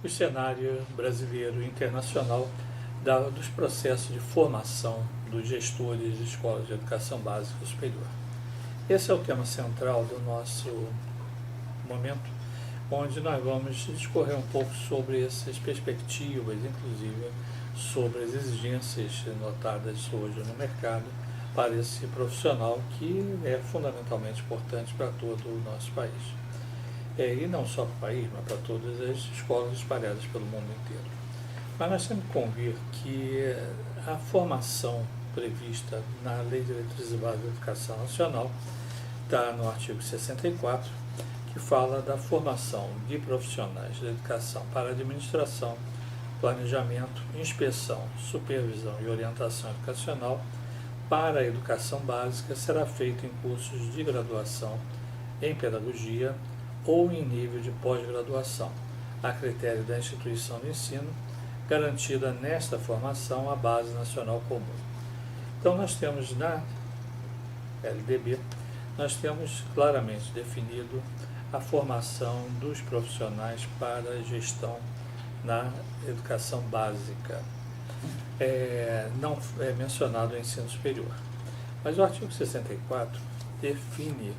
o cenário brasileiro e internacional dos processos de formação dos gestores de escolas de educação básica superior. Esse é o tema central do nosso momento, onde nós vamos discorrer um pouco sobre essas perspectivas, inclusive sobre as exigências notadas hoje no mercado para esse profissional que é fundamentalmente importante para todo o nosso país. E não só para o país, mas para todas as escolas espalhadas pelo mundo inteiro. Mas nós temos que convir que a formação prevista na Lei de Diretrizes Básicas da Educação Nacional está no artigo 64, que fala da formação de profissionais de educação para administração, planejamento, inspeção, supervisão e orientação educacional para a educação básica será feito em cursos de graduação em pedagogia ou em nível de pós-graduação, a critério da instituição de ensino, garantida nesta formação a Base Nacional Comum. Então nós temos na LDB, nós temos claramente definido a formação dos profissionais para a gestão na educação básica. Não é mencionado o ensino superior. Mas o artigo 64 define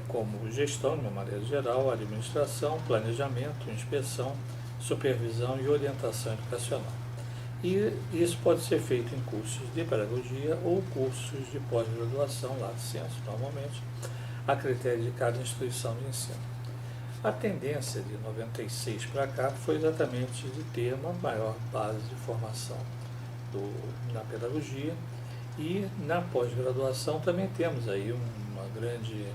como gestão, de uma maneira geral, administração, planejamento, inspeção, supervisão e orientação educacional. E isso pode ser feito em cursos de pedagogia ou cursos de pós-graduação, lato sensu, normalmente, a critério de cada instituição de ensino. A tendência de 96 para cá foi exatamente de ter uma maior base de formação na pedagogia, e na pós-graduação também temos aí uma grande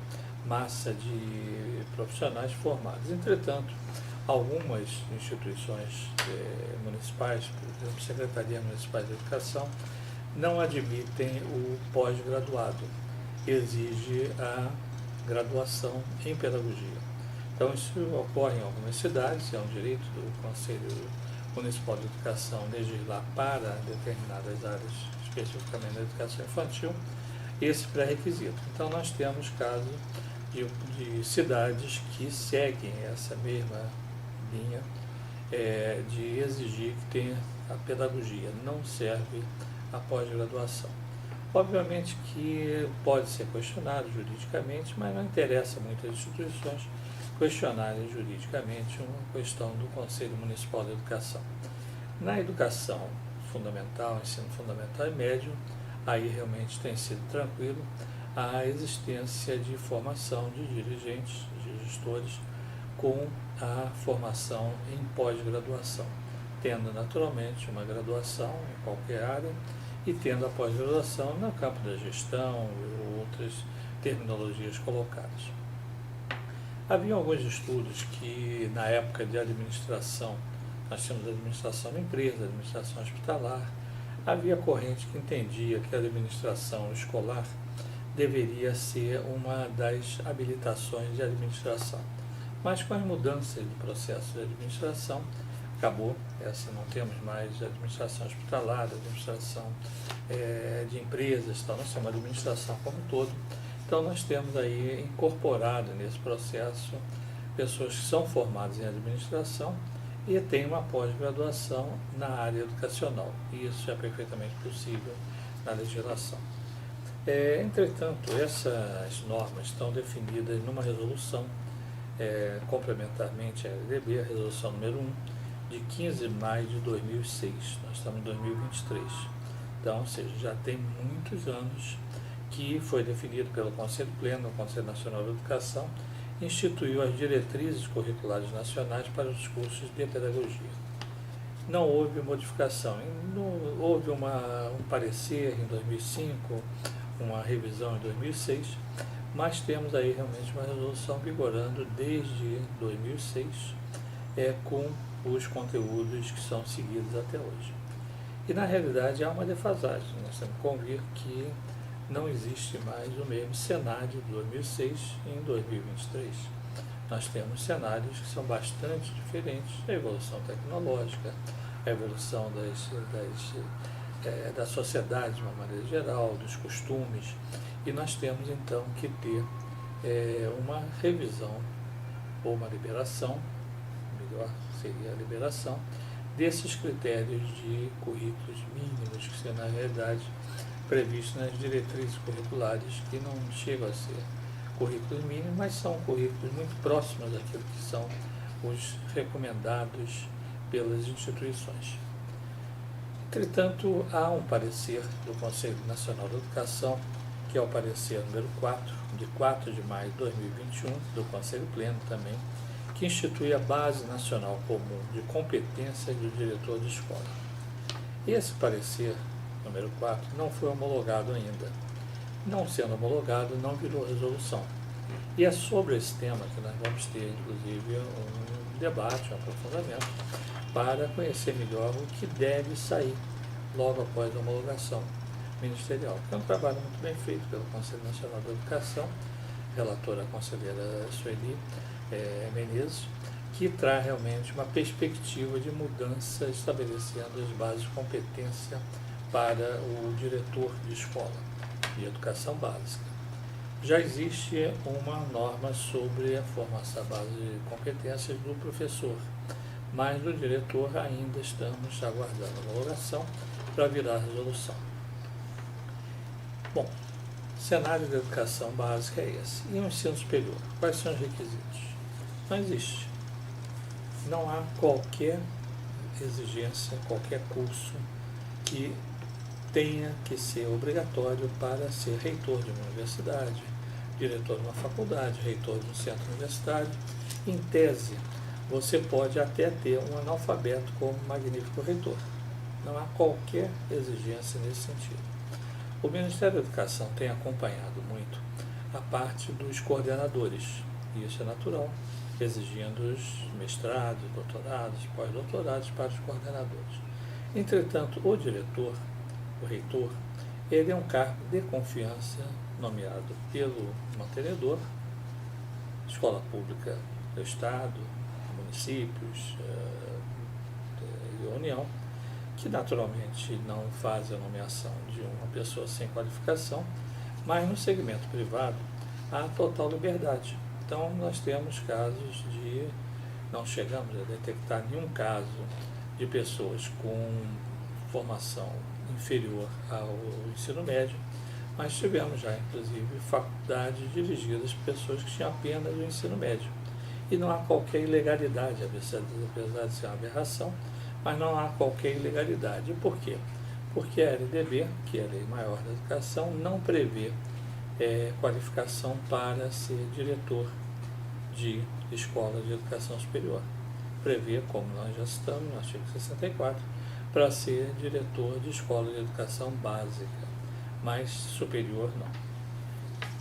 massa de profissionais formados. Entretanto, algumas instituições municipais, por exemplo, Secretarias Municipais de Educação, não admitem o pós-graduado, exige a graduação em pedagogia. Então, isso ocorre em algumas cidades, é um direito do Conselho Municipal de Educação legislar para determinadas áreas, especificamente na educação infantil, esse pré-requisito. Então, nós temos casos de cidades que seguem essa mesma linha de exigir que tenha a pedagogia, não serve a pós-graduação. Obviamente que pode ser questionado juridicamente, mas não interessa muitas instituições questionarem juridicamente uma questão do Conselho Municipal de Educação. Na educação fundamental, ensino fundamental e médio, aí realmente tem sido tranquilo a existência de formação de dirigentes, de gestores, com a formação em pós-graduação, tendo naturalmente uma graduação em qualquer área e tendo a pós-graduação no campo da gestão e outras terminologias colocadas. Havia alguns estudos que, na época de administração, nós tínhamos administração de empresa, administração hospitalar, havia corrente que entendia que a administração escolar deveria ser uma das habilitações de administração. Mas com as mudanças do processo de administração, acabou, não temos mais administração hospitalar, administração de empresas, nós temos uma administração como um todo. Então nós temos aí incorporado nesse processo pessoas que são formadas em administração e têm uma pós-graduação na área educacional. E isso é perfeitamente possível na legislação. Entretanto, essas normas estão definidas numa resolução, complementarmente à LDB, a resolução número 1, de 15 de maio de 2006. Nós estamos em 2023. Então, ou seja, já tem muitos anos que foi definido pelo Conselho Pleno, o Conselho Nacional de Educação, instituiu as diretrizes curriculares nacionais para os cursos de pedagogia. Não houve modificação, houve um parecer em 2005, uma revisão em 2006, mas temos aí realmente uma resolução vigorando desde 2006, com os conteúdos que são seguidos até hoje. E na realidade há uma defasagem, nós temos que convir que não existe mais o mesmo cenário de 2006 em 2023. Nós temos cenários que são bastante diferentes, a evolução tecnológica, a evolução da sociedade de uma maneira geral, dos costumes, e nós temos então que ter uma revisão ou uma liberação, melhor seria a liberação desses critérios de currículos mínimos, que são, na realidade, previstos nas diretrizes curriculares, que não chegam a ser currículos mínimos, mas são currículos muito próximos daquilo que são os recomendados pelas instituições. Entretanto, há um parecer do Conselho Nacional de Educação, que é o parecer número 4, de 4 de maio de 2021, do Conselho Pleno também, que institui a Base Nacional Comum de Competência do Diretor de Escola. Esse parecer, número 4, não foi homologado ainda. Não sendo homologado, não virou resolução. E é sobre esse tema que nós vamos ter, inclusive, um debate, um aprofundamento, para conhecer melhor o que deve sair logo após a homologação ministerial. É um trabalho muito bem feito pelo Conselho Nacional de Educação, relatora a conselheira Sueli Menezes, que traz realmente uma perspectiva de mudança, estabelecendo as bases de competência para o diretor de escola de educação básica. Já existe uma norma sobre a formação à base de competências do professor, mas do diretor ainda estamos aguardando a homologação para virar resolução. Bom, cenário da educação básica é esse. E o ensino superior? Quais são os requisitos? Não existe. Não há qualquer exigência, qualquer curso que tenha que ser obrigatório para ser reitor de uma universidade, diretor de uma faculdade, reitor de um centro universitário. Em tese, você pode até ter um analfabeto como magnífico reitor. Não há qualquer exigência nesse sentido. O Ministério da Educação tem acompanhado muito a parte dos coordenadores, e isso é natural, exigindo os mestrados, doutorados, pós-doutorados para os coordenadores. Entretanto, o diretor, o reitor, ele é um cargo de confiança nomeado pelo mantenedor, escola pública do Estado, municípios e União, que naturalmente não faz a nomeação de uma pessoa sem qualificação, mas no segmento privado há total liberdade. Então nós temos casos de, não chegamos a detectar nenhum caso de pessoas com formação inferior ao ensino médio, mas tivemos já inclusive faculdades dirigidas por pessoas que tinham apenas o ensino médio. E não há qualquer ilegalidade, apesar de ser uma aberração, mas não há qualquer ilegalidade. E por quê? Porque a LDB, que é a Lei Maior da Educação, não prevê qualificação para ser diretor de escola de educação superior. Prevê, como nós já citamos no artigo 64, para ser diretor de escola de educação básica, mas superior não.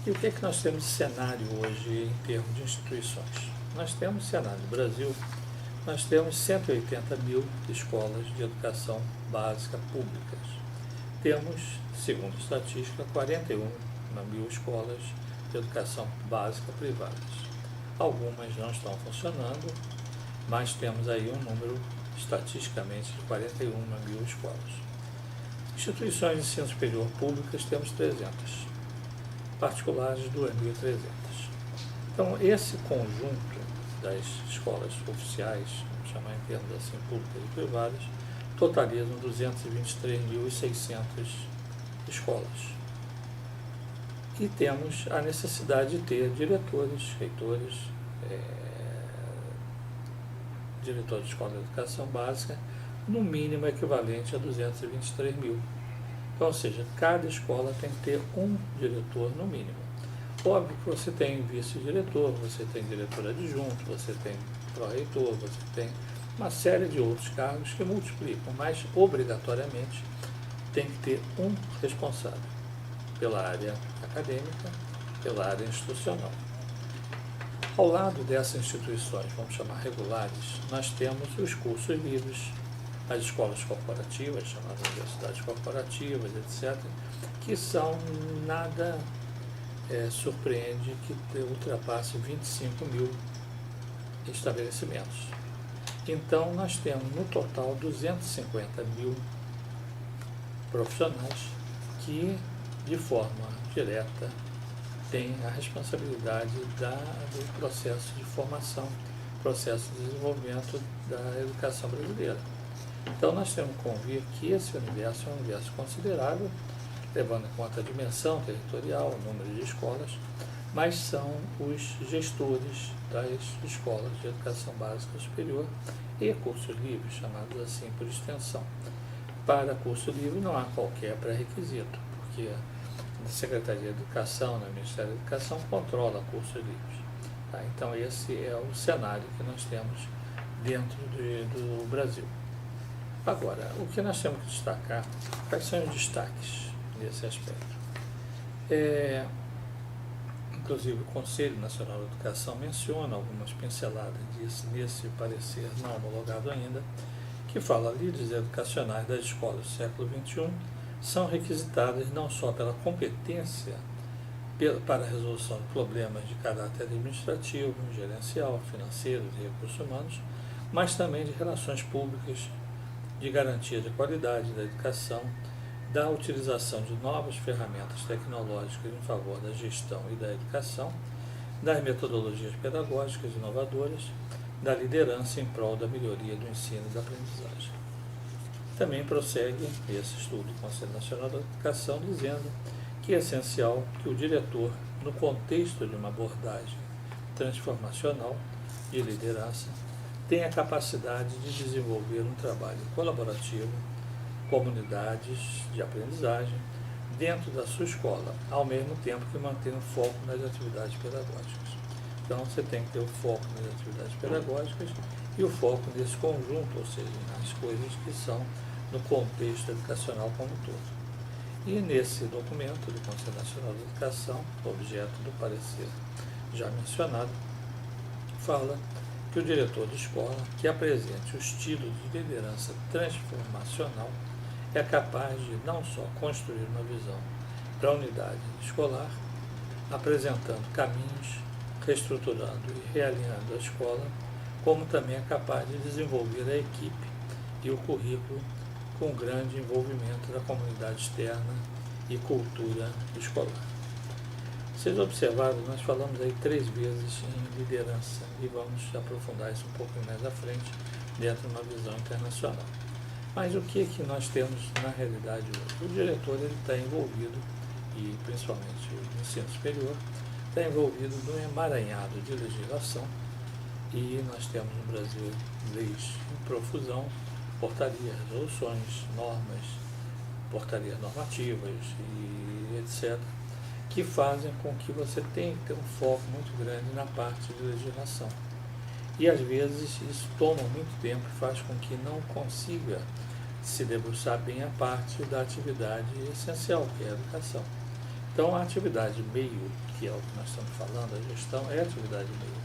E o que é que nós temos de cenário hoje em termos de instituições? Nós temos cenário no Brasil, nós temos 180 mil escolas de educação básica públicas. Temos, segundo a estatística, 41 mil escolas de educação básica privadas. Algumas não estão funcionando, mas temos aí um número estatisticamente de 41 mil escolas. Instituições de ensino superior públicas temos 300, particulares 2.300. Então, esse conjunto das escolas oficiais, vamos chamar em termos assim, públicas e privadas, totalizam 223.600 escolas. E temos a necessidade de ter diretores, reitores, diretor de escola de educação básica, no mínimo equivalente a 223 mil. Então, ou seja, cada escola tem que ter um diretor no mínimo. Óbvio que você tem vice-diretor, você tem diretor adjunto, você tem pró-reitor, você tem uma série de outros cargos que multiplicam, mas obrigatoriamente tem que ter um responsável pela área acadêmica, pela área institucional. Ao lado dessas instituições, vamos chamar regulares, nós temos os cursos livres, as escolas corporativas, chamadas universidades corporativas, etc., que são nada surpreende que ultrapasse 25 mil estabelecimentos. Então, nós temos no total 250 mil profissionais que, de forma direta, têm a responsabilidade do processo de formação processo de desenvolvimento da educação brasileira. Então nós temos que convir que esse universo é um universo considerável, levando em conta a dimensão territorial, o número de escolas, mas são os gestores das escolas de educação básica superior e cursos livres, chamados assim por extensão. Para curso livre não há qualquer pré-requisito, porque a Secretaria de Educação, no Ministério da Educação, controla cursos livres. Tá? Então esse é o cenário que nós temos dentro do Brasil. Agora, o que nós temos que destacar, quais são os destaques nesse aspecto? Inclusive o Conselho Nacional de Educação menciona algumas pinceladas disso nesse parecer não homologado ainda, que fala líderes educacionais das escolas do século XXI são requisitadas não só pela competência para a resolução de problemas de caráter administrativo, gerencial, financeiro e recursos humanos, mas também de relações públicas, de garantia de qualidade da educação, da utilização de novas ferramentas tecnológicas em favor da gestão e da educação, das metodologias pedagógicas inovadoras, da liderança em prol da melhoria do ensino e da aprendizagem. Também prossegue esse estudo do Conselho Nacional da Educação dizendo que é essencial que o diretor, no contexto de uma abordagem transformacional de liderança, tenha a capacidade de desenvolver um trabalho colaborativo, comunidades de aprendizagem, dentro da sua escola, ao mesmo tempo que mantém o foco nas atividades pedagógicas. Então, você tem que ter o foco nas atividades pedagógicas e o foco nesse conjunto, ou seja, nas coisas que são no contexto educacional como um todo. E nesse documento do Conselho Nacional de Educação, objeto do parecer já mencionado, fala que o diretor de escola que apresente o estilo de liderança transformacional é capaz de não só construir uma visão para a unidade escolar, apresentando caminhos, reestruturando e realinhando a escola, como também é capaz de desenvolver a equipe e o currículo com grande envolvimento da comunidade externa e cultura escolar. Vocês observaram, nós falamos aí 3 vezes em liderança e vamos aprofundar isso um pouco mais à frente dentro de uma visão internacional. Mas o que nós temos na realidade hoje? O diretor está envolvido, e principalmente o ensino superior, está envolvido num emaranhado de legislação e nós temos no Brasil leis em profusão, portarias, resoluções, normas, portarias normativas e etc., que fazem com que você tenha que ter um foco muito grande na parte de legislação. E às vezes isso toma muito tempo e faz com que não consiga se debruçar bem a parte da atividade essencial, que é a educação. Então a atividade meio, que é o que nós estamos falando, a gestão é a atividade meio.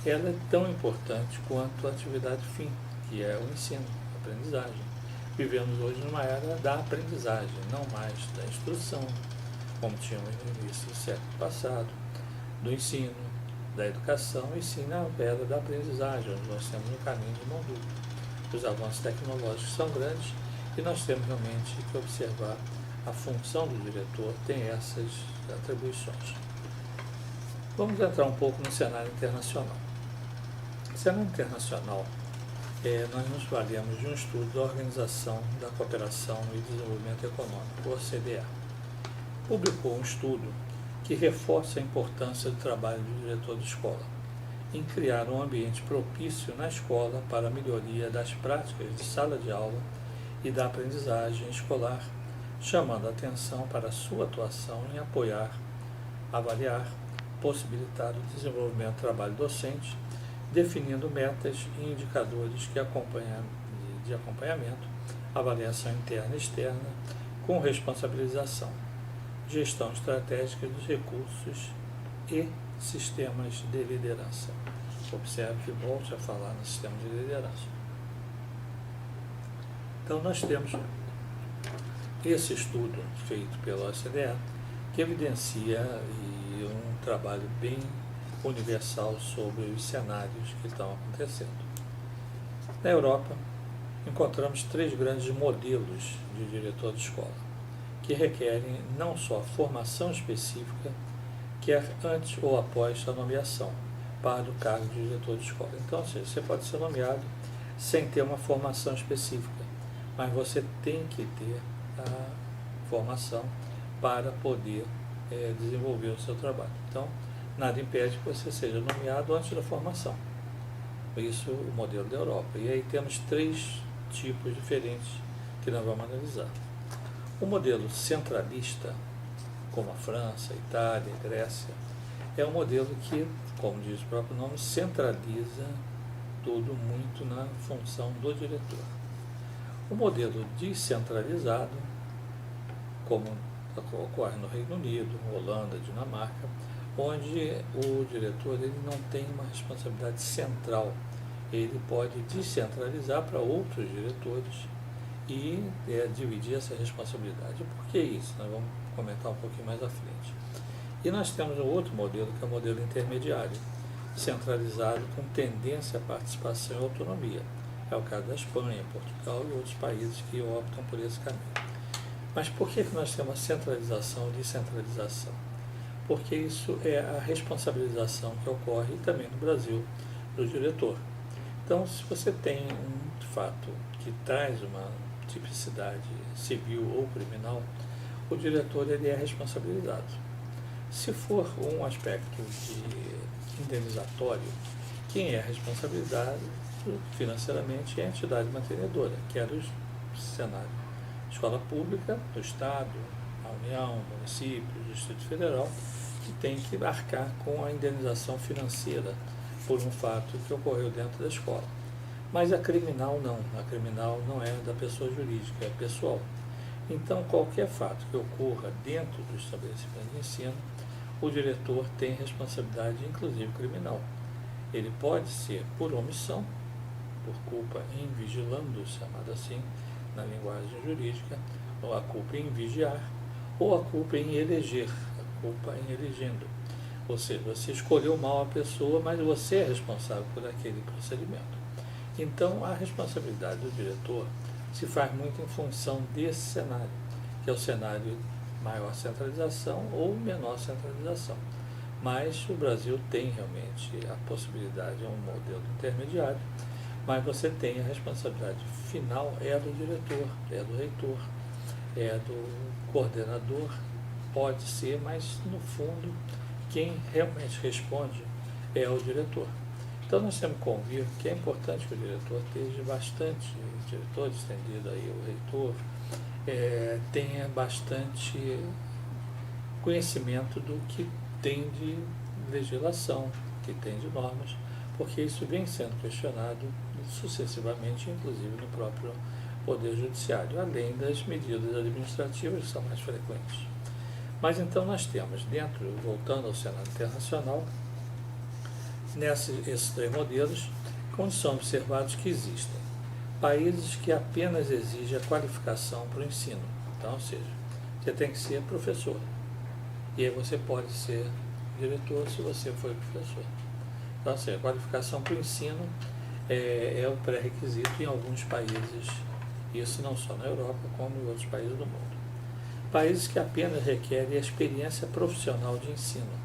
Ela é tão importante quanto a atividade fim, que é o ensino, a aprendizagem. Vivemos hoje numa era da aprendizagem, não mais da instrução, como tínhamos no início do século passado, do ensino, da educação, e sim na era da aprendizagem, onde nós temos um caminho de mão dupla. Os avanços tecnológicos são grandes e nós temos realmente que observar a função do diretor, tem essas atribuições. Vamos entrar um pouco no cenário internacional. No cenário internacional, nós nos valemos de um estudo da Organização da Cooperação e Desenvolvimento Econômico, OCDE. Publicou um estudo que reforça a importância do trabalho do diretor de escola em criar um ambiente propício na escola para a melhoria das práticas de sala de aula e da aprendizagem escolar, chamando a atenção para a sua atuação em apoiar, avaliar, possibilitar o desenvolvimento do trabalho docente, definindo metas e indicadores de acompanhamento, avaliação interna e externa, com responsabilização, gestão estratégica dos recursos e sistemas de liderança. Observe que volte a falar no sistema de liderança. Então nós temos esse estudo feito pela OCDE que evidencia um trabalho bem universal sobre os cenários que estão acontecendo. Na Europa, encontramos 3 grandes modelos de diretor de escola, que requerem não só formação específica, quer antes ou após a nomeação, para o cargo de diretor de escola. Então, ou seja, você pode ser nomeado sem ter uma formação específica, mas você tem que ter a formação para poder desenvolver o seu trabalho. Então, nada impede que você seja nomeado antes da formação. Isso é o modelo da Europa. E aí temos 3 tipos diferentes que nós vamos analisar. O modelo centralista, como a França, a Itália, a Grécia, é um modelo que, como diz o próprio nome, centraliza tudo muito na função do diretor. O modelo descentralizado, como ocorre no Reino Unido, Holanda, Dinamarca, onde o diretor ele não tem uma responsabilidade central, ele pode descentralizar para outros diretores e dividir essa responsabilidade. Por que isso? Nós vamos comentar um pouquinho mais à frente. E nós temos um outro modelo, que é o modelo intermediário, centralizado com tendência à participação e autonomia. É o caso da Espanha, Portugal e outros países que optam por esse caminho. Mas por que nós temos a centralização e descentralização? Porque isso é a responsabilização que ocorre também no Brasil do diretor. Então, se você tem um fato que traz uma tipicidade civil ou criminal, o diretor ele é responsabilizado. Se for um aspecto de indenizatório, quem é responsabilizado financeiramente é a entidade mantenedora, que é do cenário escola pública, do Estado, a União, o município, o Distrito Federal, que tem que arcar com a indenização financeira por um fato que ocorreu dentro da escola. Mas a criminal não é da pessoa jurídica, é pessoal. Então, qualquer fato que ocorra dentro do estabelecimento de ensino, o diretor tem responsabilidade, inclusive criminal. Ele pode ser por omissão, por culpa em vigilando, chamado assim, na linguagem jurídica, ou a culpa em vigiar, ou a culpa em eleger, a culpa em elegendo. Ou seja, você escolheu mal a pessoa, mas você é responsável por aquele procedimento. Então, a responsabilidade do diretor se faz muito em função desse cenário, que é o cenário maior centralização ou menor centralização. Mas o Brasil tem realmente a possibilidade, é um modelo intermediário, mas você tem a responsabilidade final, é do diretor, é do reitor, é do coordenador, pode ser, mas no fundo quem realmente responde é o diretor. Então nós temos que convir que é importante que o diretor esteja bastante, o diretor estendido aí, o reitor, tenha bastante conhecimento do que tem de legislação, que tem de normas, porque isso vem sendo questionado sucessivamente, inclusive no próprio Poder Judiciário, além das medidas administrativas que são mais frequentes. Mas então nós temos dentro, voltando ao cenário internacional, esses 3 modelos, onde são observados que existem países que apenas exigem a qualificação para o ensino. Então, ou seja, você tem que ser professor. E aí você pode ser diretor se você for professor. Então, assim, a qualificação para o ensino é o pré-requisito em alguns países, isso não só na Europa, como em outros países do mundo. Países que apenas requerem a experiência profissional de ensino.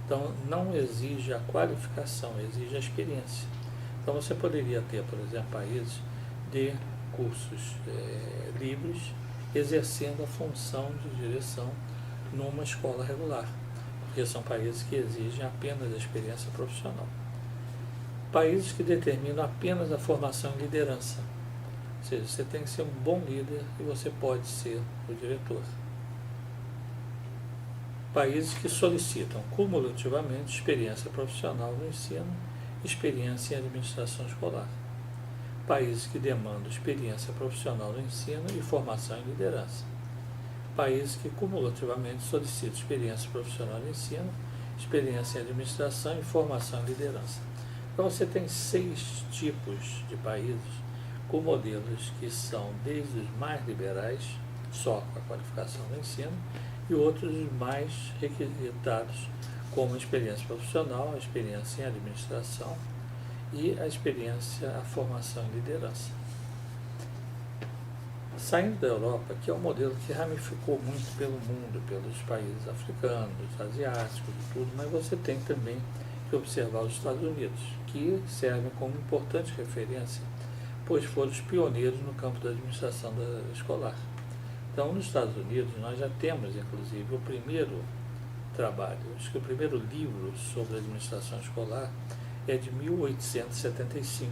Então, não exige a qualificação, exige a experiência. Então, você poderia ter, por exemplo, países de cursos livres, exercendo a função de direção numa escola regular, porque são países que exigem apenas a experiência profissional. Países que determinam apenas a formação em liderança, ou seja, você tem que ser um bom líder e você pode ser o diretor. Países que solicitam cumulativamente experiência profissional no ensino, experiência em administração escolar. Países que demandam experiência profissional no ensino e formação em liderança. Países que cumulativamente solicitam experiência profissional no ensino, experiência em administração e formação em liderança. Então você tem 6 tipos de países com modelos que são desde os mais liberais, só com a qualificação do ensino, e outros mais requisitados, como a experiência profissional, a experiência em administração e a formação em liderança. Saindo da Europa, que é um modelo que ramificou muito pelo mundo, pelos países africanos, asiáticos e tudo, mas você tem também que observar os Estados Unidos, que servem como importante referência, pois foram os pioneiros no campo da administração escolar. Então, nos Estados Unidos, nós já temos, inclusive, o primeiro trabalho, acho que o primeiro livro sobre administração escolar é de 1875.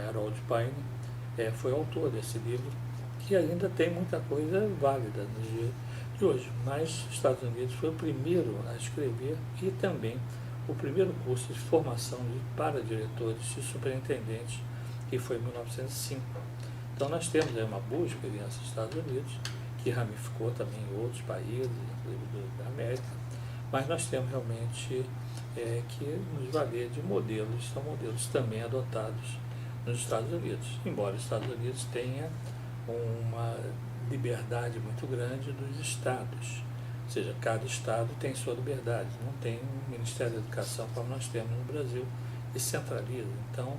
Harold Pine foi autor desse livro, que ainda tem muita coisa válida nos dias de hoje, mas os Estados Unidos foi o primeiro a escrever e também o primeiro curso de formação para diretores e superintendentes, que foi em 1905. Então nós temos aí uma boa experiência dos Estados Unidos, que ramificou também em outros países, inclusive da América, mas nós temos realmente que nos valer de modelos, são modelos também adotados nos Estados Unidos, embora os Estados Unidos tenha uma liberdade muito grande dos estados, ou seja, cada estado tem sua liberdade, não tem um Ministério da Educação como nós temos no Brasil, e centraliza. Então,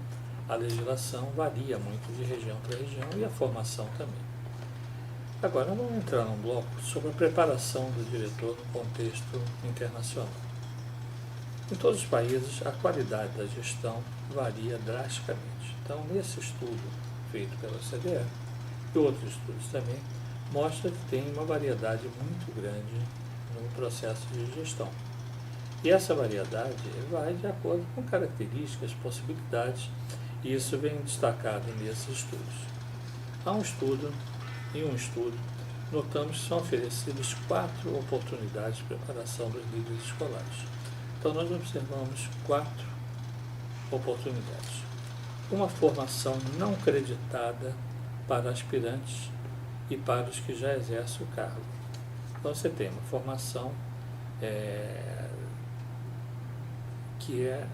a legislação varia muito de região para região e a formação também. Agora, nós vamos entrar num bloco sobre a preparação do diretor no contexto internacional. Em todos os países, a qualidade da gestão varia drasticamente. Então, nesse estudo feito pela OCDE e outros estudos também, mostra que tem uma variedade muito grande no processo de gestão. E essa variedade vai de acordo com características, possibilidades, e isso vem destacado nesses estudos. Em um estudo, notamos que são oferecidas 4 oportunidades de preparação dos líderes escolares. Então, nós observamos 4 oportunidades. Uma formação não creditada para aspirantes e para os que já exercem o cargo. Então, você tem uma formação que é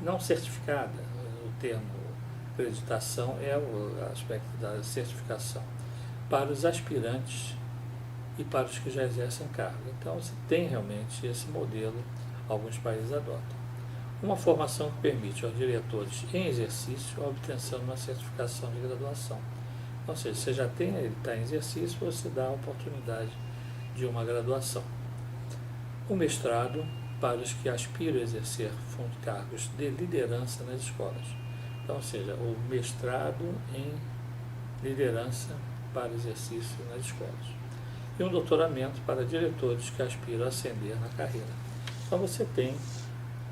não certificada. O termo acreditação é o aspecto da certificação para os aspirantes e para os que já exercem cargo. Então, você tem realmente esse modelo, alguns países adotam. Uma formação que permite aos diretores em exercício a obtenção de uma certificação de graduação. Ou seja, você já tem, ele está em exercício, você dá a oportunidade de uma graduação. O mestrado para os que aspiram a exercer cargos de liderança nas escolas. Então, ou seja, o mestrado em liderança para exercício nas escolas. E um doutoramento para diretores que aspiram a ascender na carreira. Então, você tem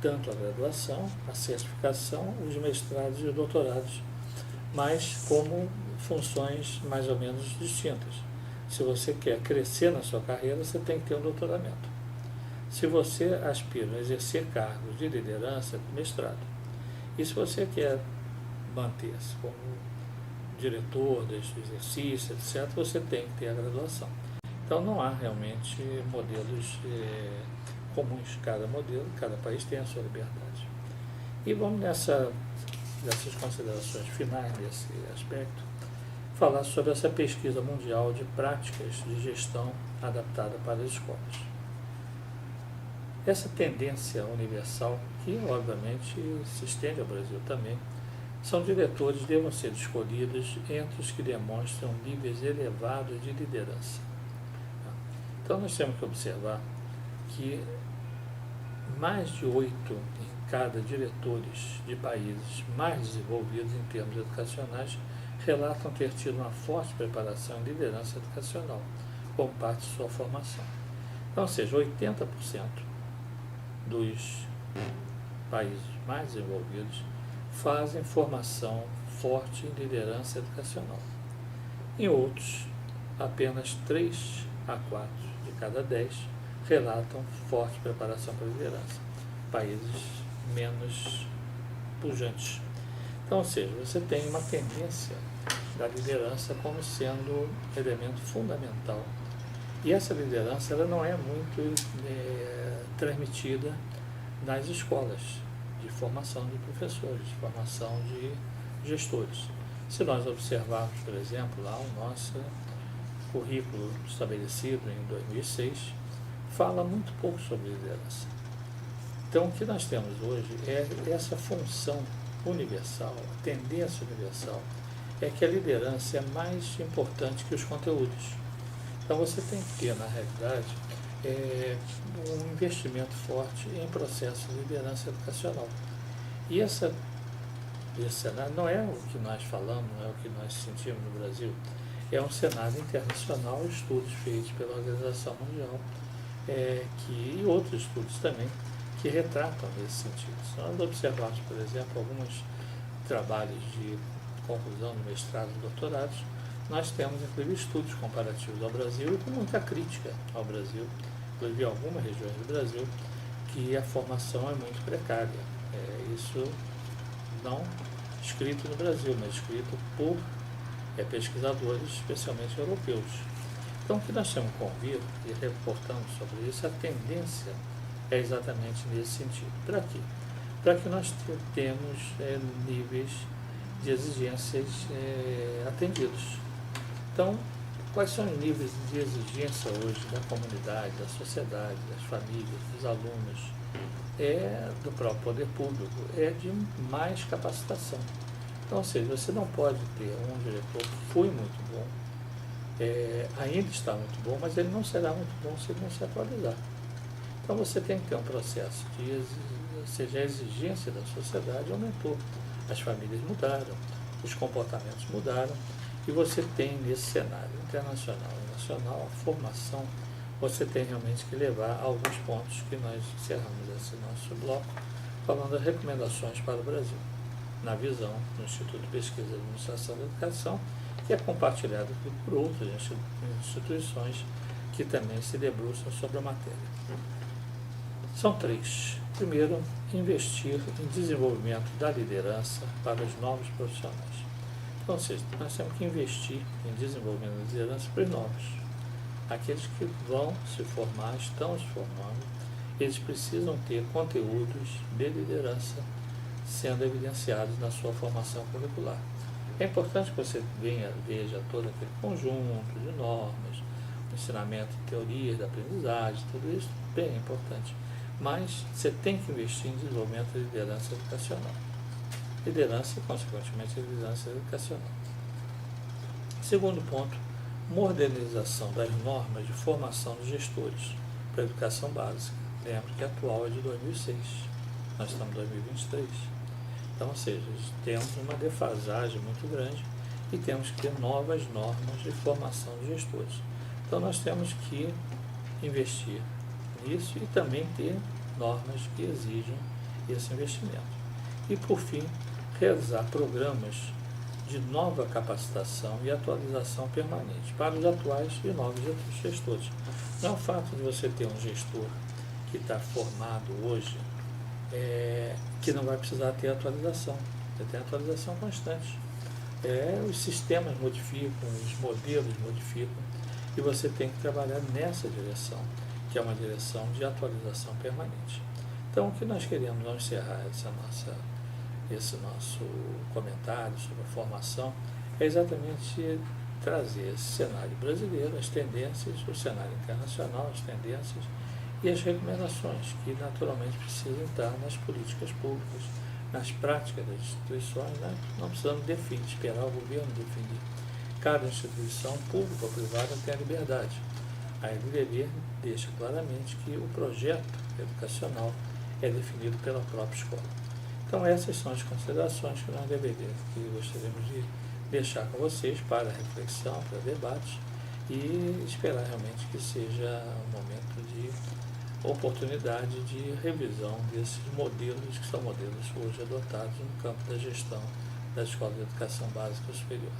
tanto a graduação, a certificação, os mestrados e os doutorados, mas como funções mais ou menos distintas. Se você quer crescer na sua carreira, você tem que ter um doutoramento. Se você aspira a exercer cargos de liderança, mestrado. E se você quer manter-se como diretor deste exercício, etc., você tem que ter a graduação. Então, não há realmente modelos comuns. Cada modelo, cada país tem a sua liberdade. E vamos nessas considerações finais desse aspecto, falar sobre essa pesquisa mundial de práticas de gestão adaptada para as escolas. Essa tendência universal, que obviamente se estende ao Brasil também, são diretores devam ser escolhidos entre os que demonstram níveis elevados de liderança. Então, nós temos que observar que mais de 8 em cada diretores de países mais desenvolvidos em termos educacionais relatam ter tido uma forte preparação em liderança educacional como parte de sua formação. Então, ou seja, 80% dos países mais desenvolvidos fazem formação forte em liderança educacional. Em outros, apenas 3 a 4 de cada 10 relatam forte preparação para a liderança. Países menos pujantes. Então, ou seja, você tem uma tendência da liderança como sendo elemento fundamental. E essa liderança ela não é muito transmitida nas escolas de formação de professores, de formação de gestores. Se nós observarmos, por exemplo, lá o nosso currículo estabelecido em 2006, fala muito pouco sobre liderança. Então, o que nós temos hoje é essa função universal, a tendência universal, é que a liderança é mais importante que os conteúdos. Então, você tem que ter, na realidade, um investimento forte em processos de liderança educacional. E esse cenário não é o que nós falamos, não é o que nós sentimos no Brasil, é um cenário internacional, estudos feitos pela Organização Mundial, e outros estudos também, que retratam nesse sentido. Se nós observarmos, por exemplo, alguns trabalhos de conclusão de mestrado e doutorados, nós temos, inclusive, estudos comparativos ao Brasil e com muita crítica ao Brasil, inclusive em algumas regiões do Brasil, que a formação é muito precária. Isso não escrito no Brasil, mas escrito por pesquisadores, especialmente europeus. Então, o que nós temos que ouvir, e reportando sobre isso, a tendência é exatamente nesse sentido. Para quê? Para que nós tenhamos níveis de exigências atendidos. Então, quais são os níveis de exigência hoje da comunidade, da sociedade, das famílias, dos alunos, do próprio poder público? É de mais capacitação. Então, ou seja, você não pode ter um diretor que foi muito bom, ainda está muito bom, mas ele não será muito bom se ele não se atualizar. Então, você tem que ter um processo ou seja, a exigência da sociedade aumentou. As famílias mudaram, os comportamentos mudaram, e você tem nesse cenário internacional e nacional a formação, você tem realmente que levar a alguns pontos que nós encerramos esse nosso bloco, falando das recomendações para o Brasil, na visão do Instituto de Pesquisa e Administração da Educação, que é compartilhado por outras instituições que também se debruçam sobre a matéria. São 3. Primeiro, investir em desenvolvimento da liderança para os novos profissionais. Então, ou seja, nós temos que investir em desenvolvimento da liderança para os novos. Aqueles que vão se formar, estão se formando, eles precisam ter conteúdos de liderança sendo evidenciados na sua formação curricular. É importante que você veja todo aquele conjunto de normas, o ensinamento de teorias da aprendizagem, tudo isso bem importante. Mas você tem que investir em desenvolvimento de liderança educacional. Liderança, consequentemente, liderança educacional. Segundo ponto, modernização das normas de formação dos gestores para a educação básica. Lembro que a atual é de 2006, nós estamos em 2023. Então, ou seja, temos uma defasagem muito grande e temos que ter novas normas de formação de gestores. Então, nós temos que investir nisso e também ter normas que exijam esse investimento. E, por fim, realizar programas de nova capacitação e atualização permanente para os atuais e novos gestores. Não é o fato de você ter um gestor que está formado hoje que não vai precisar ter atualização. Você tem atualização constante. Os sistemas modificam, os modelos modificam, e você tem que trabalhar nessa direção, que é uma direção de atualização permanente. Então, o que nós queremos ao encerrar esse nosso comentário sobre a formação é exatamente trazer esse cenário brasileiro, as tendências, o cenário internacional, as tendências e as recomendações que naturalmente precisam estar nas políticas públicas, nas práticas das instituições, né? Não precisamos esperar o governo definir. Cada instituição, pública ou privada, tem a liberdade. A LDB deixa claramente que o projeto educacional é definido pela própria escola. Então, essas são as considerações que nós gostaríamos de deixar com vocês para reflexão, para debate, e esperar realmente que seja um momento de oportunidade de revisão desses modelos, que são modelos hoje adotados no campo da gestão da Escola de Educação Básica Superior.